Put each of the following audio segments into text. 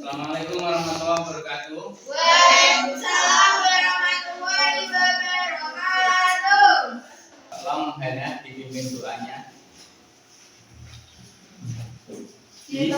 Assalamualaikum warahmatullahi wabarakatuh. Waalaikumsalam warahmatullahi wabarakatuh. Tolong Hana dipimpin doanya. Di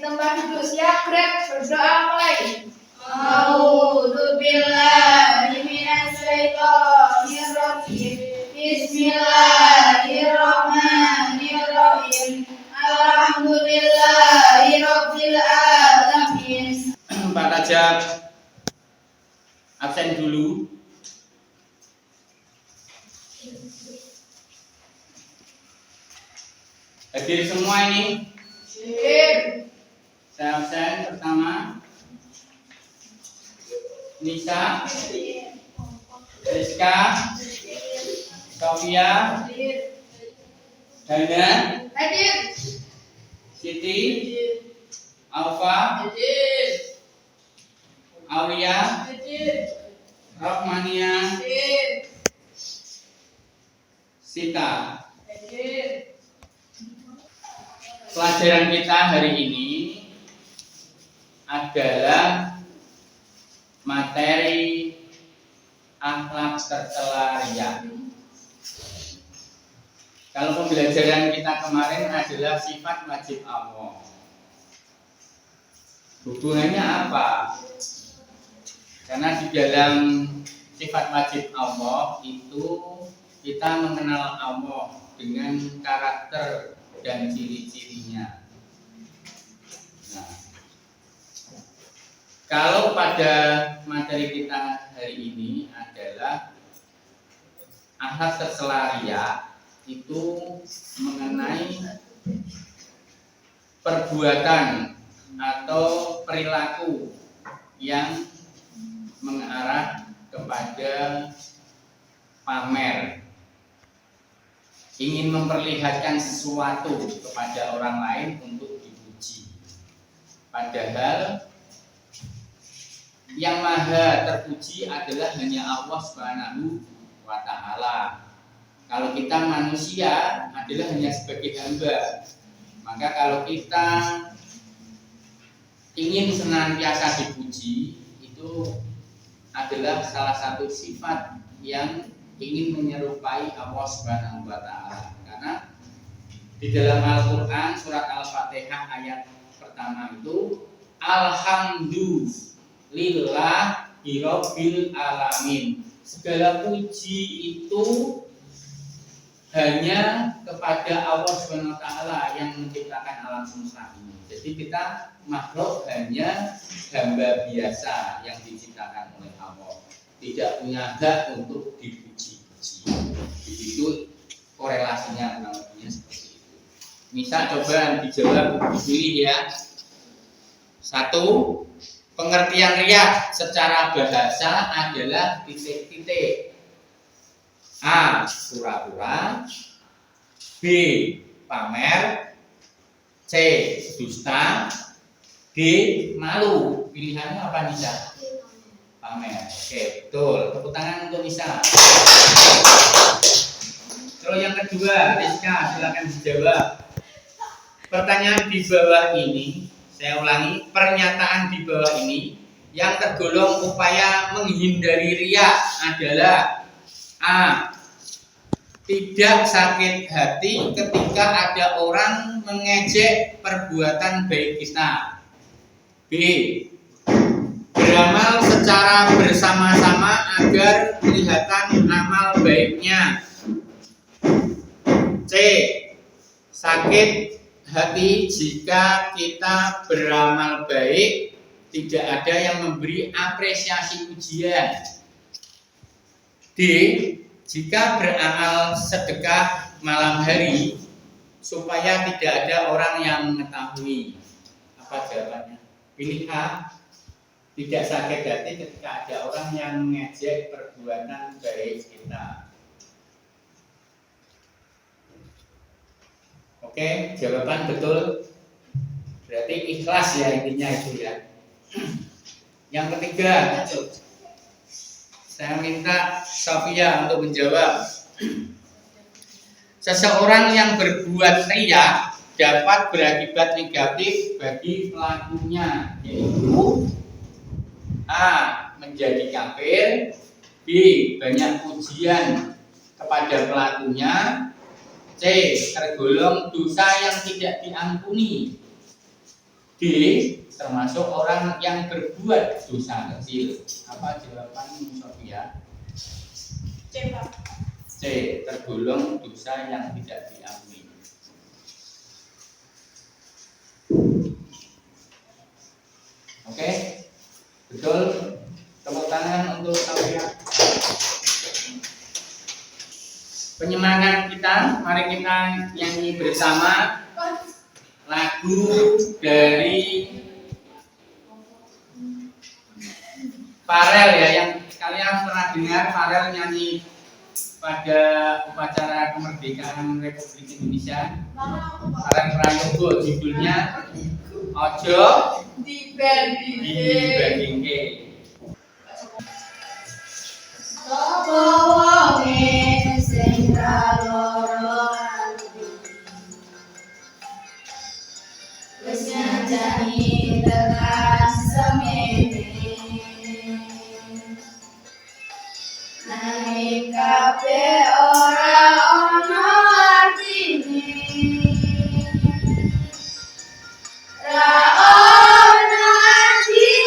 tempat duduk siap, Greg, berdoa mulai. A'udzu billahi minasy syaithanir rajim. Bismillahirrahmanirrahim. Alhamdulillahirabbil alamin. Pak Rajab absen dulu. Hadir semua ini. Saya absen pertama. Nisa, Rizka, Sofia, Dana, Hadir. Siti, Alfa, Aulia, Rahmania, Sita. Pelajaran kita hari ini adalah materi akhlak tercela riya. Kalau pembelajaran kita kemarin adalah sifat wajib Allah. Hubungannya apa? Karena di dalam sifat wajib Allah itu kita mengenal Allah dengan karakter dan ciri-cirinya. Nah, kalau pada materi kita hari ini adalah akhlak tercela riya, itu mengenai perbuatan atau perilaku yang mengarah kepada pamer, ingin memperlihatkan sesuatu kepada orang lain untuk dipuji. Padahal yang maha terpuji adalah hanya Allah Subhanahu wa Ta'ala. Kalau kita manusia adalah hanya sebagai hamba. Maka kalau kita ingin senantiasa dipuji, itu adalah salah satu sifat yang ingin menyerupai Allah Subhanahu wa Ta'ala. Karena di dalam Al-Qur'an surat Al-Fatihah ayat pertama itu alhamdulillahi rabbil alamin. Segala puji itu hanya kepada Allah Subhanahu wa Ta'ala yang menciptakan alam semesta ini. Jadi kita makhluk hanya hamba biasa yang diciptakan oleh Allah, tidak punya hak untuk dipuji-puji. Begitu korelasinya kurang lebihnya seperti itu. Misal coba dijawab, dipilih ya. 1. Pengertian riya secara bahasa adalah titik-titik. A. Pura-pura. B. Pamer. C. Dusta. D. Malu. Pilihannya apa Nisa? Pamer. Oke, betul. Tepuk tangan untuk Nisa. Terus yang kedua, Rizka, silakan dijawab. Pertanyaan di bawah ini, saya ulangi, pernyataan di bawah ini yang tergolong upaya menghindari riya adalah A. Tidak sakit hati ketika ada orang mengejek perbuatan baik kita. B. Beramal secara bersama-sama agar kelihatan amal baiknya. C. Sakit hati jika kita beramal baik, tidak ada yang memberi apresiasi pujian. D. Jika beramal sedekah malam hari supaya tidak ada orang yang mengetahui. Apa jawabannya? Pilih A. Tidak sakit hati ketika ada orang yang mengejek perbuatan baik kita. Oke, jawaban betul. Berarti ikhlas ya intinya itu ya. Yang ketiga, saya minta Sofia untuk menjawab. Seseorang yang berbuat riya dapat berakibat negatif bagi pelakunya, yaitu A. menjadi kafir, B. banyak pujian kepada pelakunya, C. tergolong dosa yang tidak diampuni, D. termasuk orang yang berbuat dosa kecil. Apa jawaban Sofia? C, Pak. C. tergolong dosa yang tidak diampuni. Oke, betul. Tepuk tangan untuk Sofia. Penyemangat kita, mari kita nyanyi bersama lagu dari Farel ya, yang kalian pernah dengar Farel nyanyi pada upacara kemerdekaan Republik Indonesia. Farel Prayogo, judulnya Ojo dibandingke. Sapa wonge sing kaloro wis nyanjani tekan semene nanging kabeh ora ana artine ra ana artine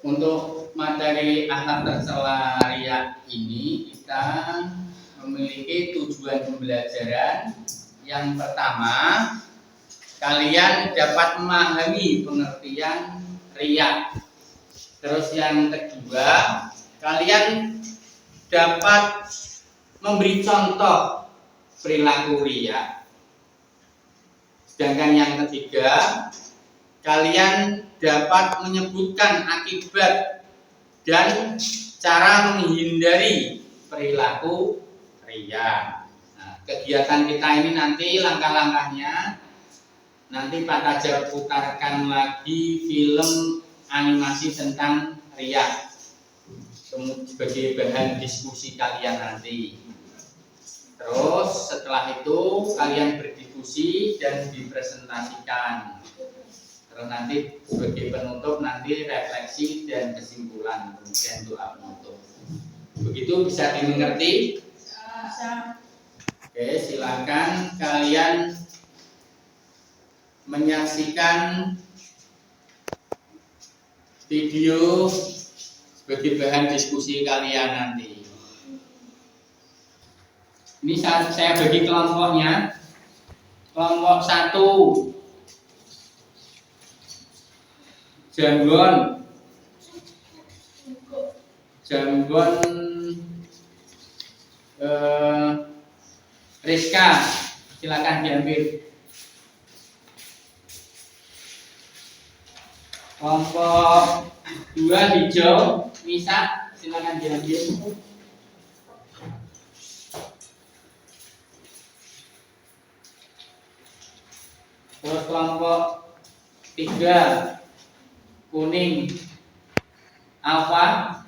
Untuk materi akhlak tercela riya ini kita memiliki tujuan pembelajaran. Yang pertama, kalian dapat memahami pengertian riya. Terus yang kedua, kalian dapat memberi contoh perilaku riya. Sedangkan yang ketiga, kalian dapat menyebutkan akibat dan cara menghindari perilaku riya. Nah, kegiatan kita ini nanti langkah-langkahnya nanti Pak Tajar putarkan lagi film animasi tentang riya sebagai bahan diskusi kalian nanti. Terus setelah itu kalian berdiskusi dan dipresentasikan. Terus nanti sebagai penutup nanti refleksi dan kesimpulan, kemudian doa penutup. Begitu bisa dimengerti? Oke, silakan kalian menyaksikan video sebagai bahan diskusi kalian nanti. Ini saya bagi kelompoknya. Kelompok 1 Jambon Rizka, silakan diambil. Kelompok 2 hijau, Nisa, silakan diambil. Terus kelompok 3 kuning, Alfa.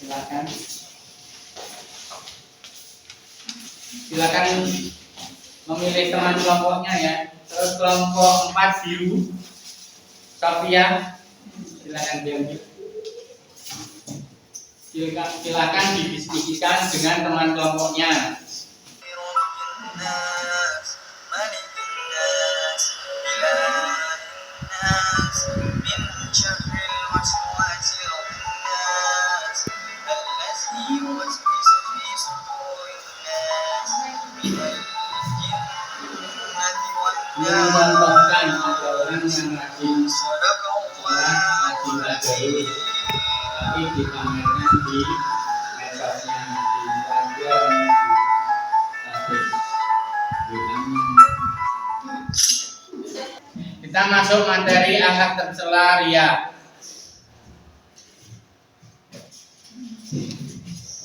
Silakan. Silakan memilih teman kelompoknya ya. Terus kelompok 4 biru, Sofia, silakan diambil. Silakan didiskusikan dengan teman kelompoknya. Mencontohkan ada orang yang rajin sholat, rajin tadarus, tapi dipamerkan di medsosnya, di Instagram, di Kita masuk materi akhlak tercela ria.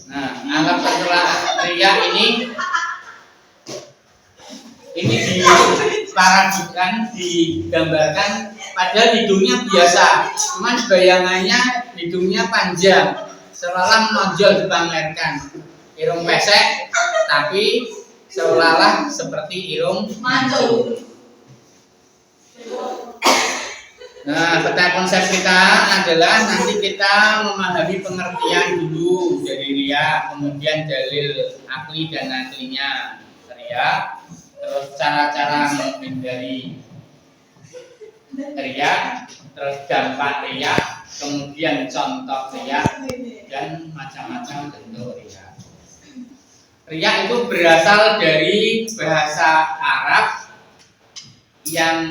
Nah, akhlak tercela ria ini diparadikan, digambarkan padahal hidungnya biasa, cuman bayangannya hidungnya panjang, seolah-olah menonjol dipamerkan. Irung pesek tapi seolah-olah seperti irung mancung. Nah, peta konsep kita adalah nanti kita memahami pengertian dulu dari ria, kemudian dalil akli dan naklinya ria, terus cara-cara menghindari ria, terus dampak ria, kemudian contoh ria, dan macam-macam bentuk ria. Ria itu berasal dari bahasa Arab yang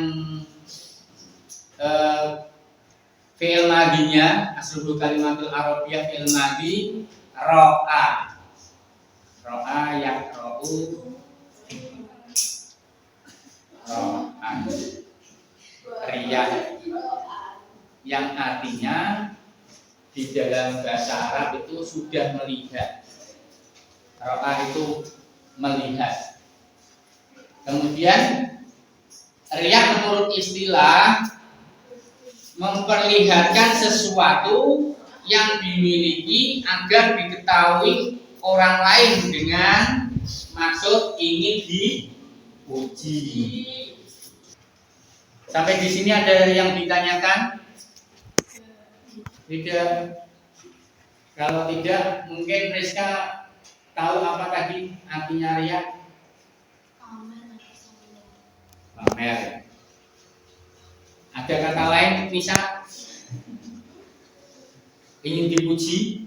fi'il madinya, asluhu kalimatul arabiyah fi'il madi ro'a. Ro'a yaqra'u ro'an. Ria yang artinya di dalam bahasa Arab itu sudah melihat. Ro'a itu melihat. Kemudian ria menurut istilah memperlihatkan sesuatu yang dimiliki agar diketahui orang lain dengan maksud ingin dipuji. Sampai di sini ada yang ditanyakan? Tidak. Kalau tidak, mungkin Rizka tahu apa tadi artinya ria? Pamer. Ada kata lain bisa ingin dipuji,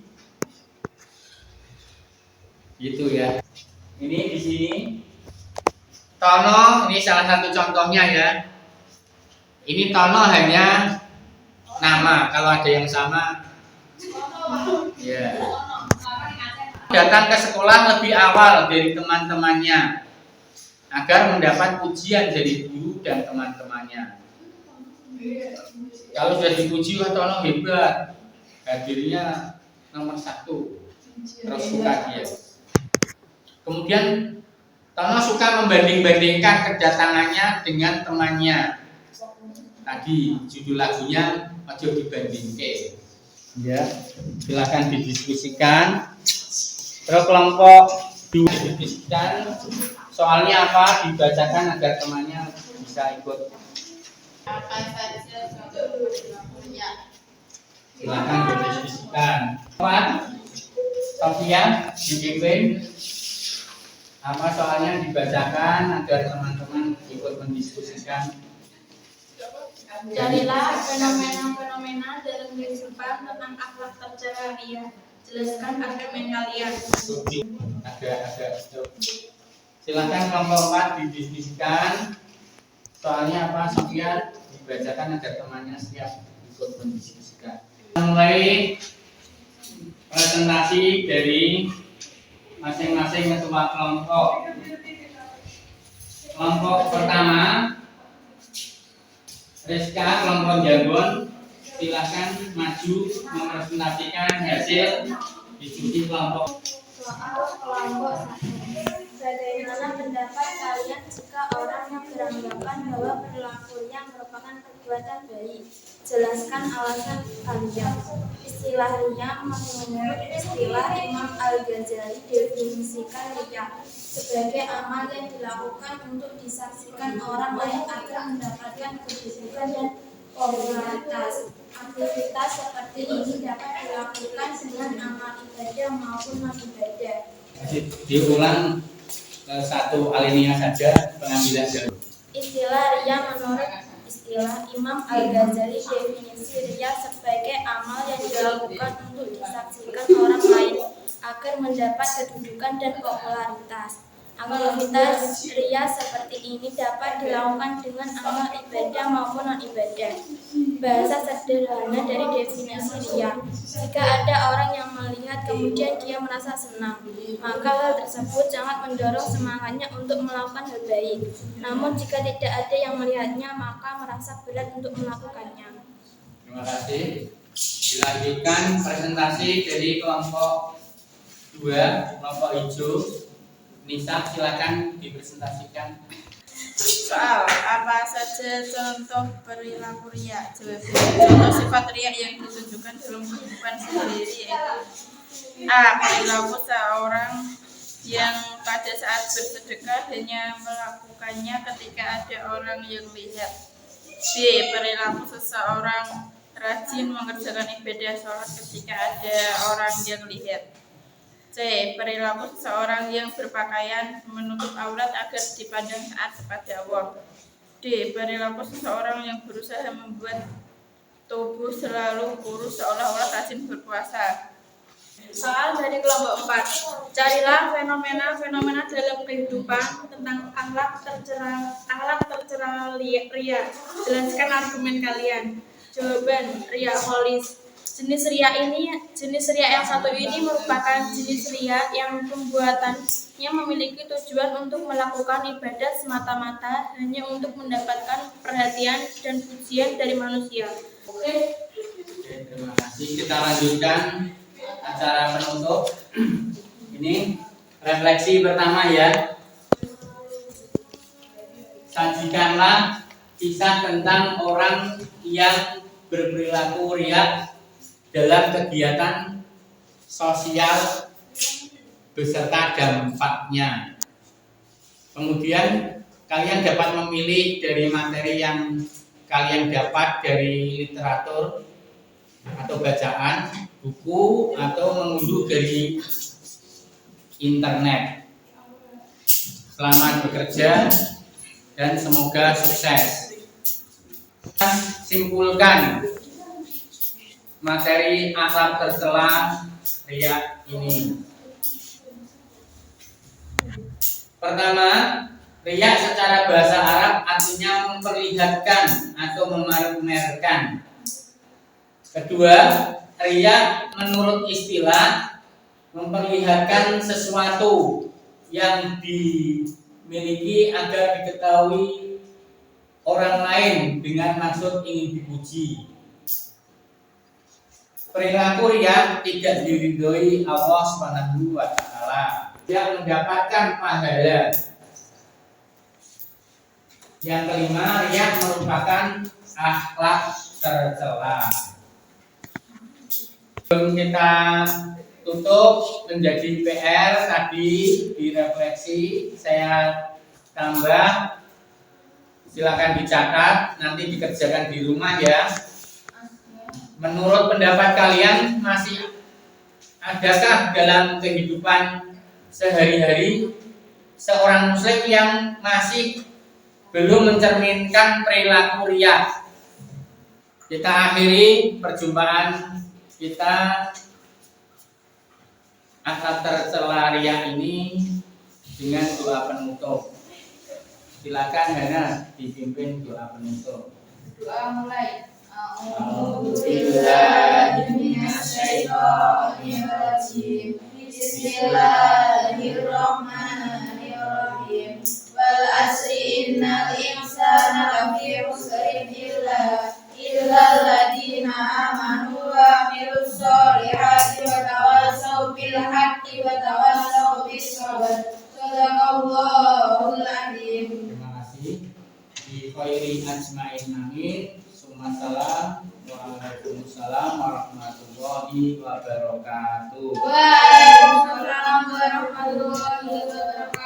gitu ya. Ini di sini tono, ini salah satu contohnya ya. Ini tono hanya nama, kalau ada yang sama, ya. Datang ke sekolah lebih awal dari teman-temannya agar mendapat pujian dari guru dan teman-temannya. Kalau sudah dipuji, wah Tono hebat, hadirnya nomor 1, terus suka dia. Kemudian Tono suka membanding-bandingkan kedatangannya dengan temannya. Tadi judul lagunya Ojo Dibandingke. Ya, silakan didiskusikan. Terus kelompok 2 didiskusikan. Soalnya apa? Dibacakan agar temannya bisa ikut. Apa saja punya. Silakan berdiskusikan. Sofia, dipimpin. Apa soalnya dibacakan agar teman-teman ikut mendiskusikan. Carilah fenomena-fenomena dalam kehidupan tentang akhlak tercela ria. Jelaskan argumen kalian. Agak. Silakan kelompok 4 didiskusikan. Soalnya apa? Sofia, dibacakan agar temannya siap ikut mendiskusikan. Mulai presentasi dari masing-masing ketua kelompok. Kelompok pertama, Rizka, kelompok Jambon, silakan maju mempresentasikan hasil diskusi kelompok. Soal kelompok 1. Bagaimana pendapat kalian jika orang yang beranggapan bahwa perilakunya merupakan perbuatan baik? Jelaskan alasan kalian. Istilah riya menurut istilah Imam Al-Ghazali definisikan riya sebagai amal yang dilakukan untuk disaksikan orang lain agar mendapatkan kedudukan dan popularitas. Aktivitas seperti ini dapat dilakukan dengan amal ibadah maupun non ibadah. Diulang satu alinea saja pengambilan jalur. Istilah riya menurut istilah Imam Al-Ghazali definisi riya sebagai amal yang dilakukan untuk disaksikan orang lain agar mendapat kedudukan dan popularitas. Aktivitas riya seperti ini dapat dilakukan dengan amal ibadah maupun non ibadah. Bahasa sederhana dari definisi riya. Jika ada orang yang melihat kemudian dia merasa senang, maka hal tersebut sangat mendorong semangatnya untuk melakukan hal baik. Namun jika tidak ada yang melihatnya, maka merasa berat untuk melakukannya. Terima kasih. Dilanjutkan presentasi dari kelompok 2, kelompok hijau. Nisa, silakan dipresentasikan. Soal, apa saja contoh perilaku riya? Contoh sifat riya yang ditunjukkan dalam kehidupan sendiri yaitu A. Perilaku seorang yang pada saat bersedekah hanya melakukannya ketika ada orang yang lihat. B. Perilaku seseorang rajin mengerjakan ibadah sholat ketika ada orang yang lihat. C. Perilaku seseorang yang berpakaian menutup aurat agar dipandang taat kepada Allah. D. Perilaku seseorang yang berusaha membuat tubuh selalu kurus seolah-olah rajin berpuasa. Soal dari kelompok 4. Carilah fenomena-fenomena dalam kehidupan tentang akhlak tercela riya. Jelaskan argumen kalian. Jawaban, riya kholis. Jenis riya yang satu ini merupakan jenis riya yang pembuatannya memiliki tujuan untuk melakukan ibadah semata-mata hanya untuk mendapatkan perhatian dan pujian dari manusia. Oke, terima kasih. Kita lanjutkan acara penutup. Ini refleksi pertama ya. Sajikanlah kisah tentang orang yang berperilaku riya dalam kegiatan sosial beserta dampaknya. Kemudian kalian dapat memilih dari materi yang kalian dapat dari literatur atau bacaan, buku, atau mengunduh dari internet. Selamat bekerja dan semoga sukses. Simpulkan materi akhlak tercela riya ini. Pertama, riya secara bahasa Arab artinya memperlihatkan atau memamerkan. Kedua, riya menurut istilah memperlihatkan sesuatu yang dimiliki agar diketahui orang lain dengan maksud ingin dipuji. Perilaku riya tidak diridhoi Allah Subhanahu wa taala. Dia mendapatkan pahala. Yang kelima, riya merupakan akhlak tercela. Sebelum kita tutup menjadi PR tadi direfleksi, saya tambah, silakan dicatat, nanti dikerjakan di rumah ya. Menurut pendapat kalian, masih adakah dalam kehidupan sehari-hari seorang muslim yang masih belum mencerminkan perilaku riya? Kita akhiri perjumpaan kita akhlak tercela riya ini dengan doa penutup. Silakan Hana dipimpin doa penutup. Doa mulai. A'udzubillahiminasyaitonirrajim. Bismillahirrahmanirrahim. Wal asri innal insana lafi khusrin illa alladziina aamanu wa 'amilus sholihati wa tawassaw bil haqqi wa tawassaw bis sabr. Shadaqallahul adzim. Terima kasih. Di khairi ajmain amin. Summa salam. Waalaikumsalam warahmatullahi wabarakatuh. Waalaikumsalam warahmatullahi wabarakatuh.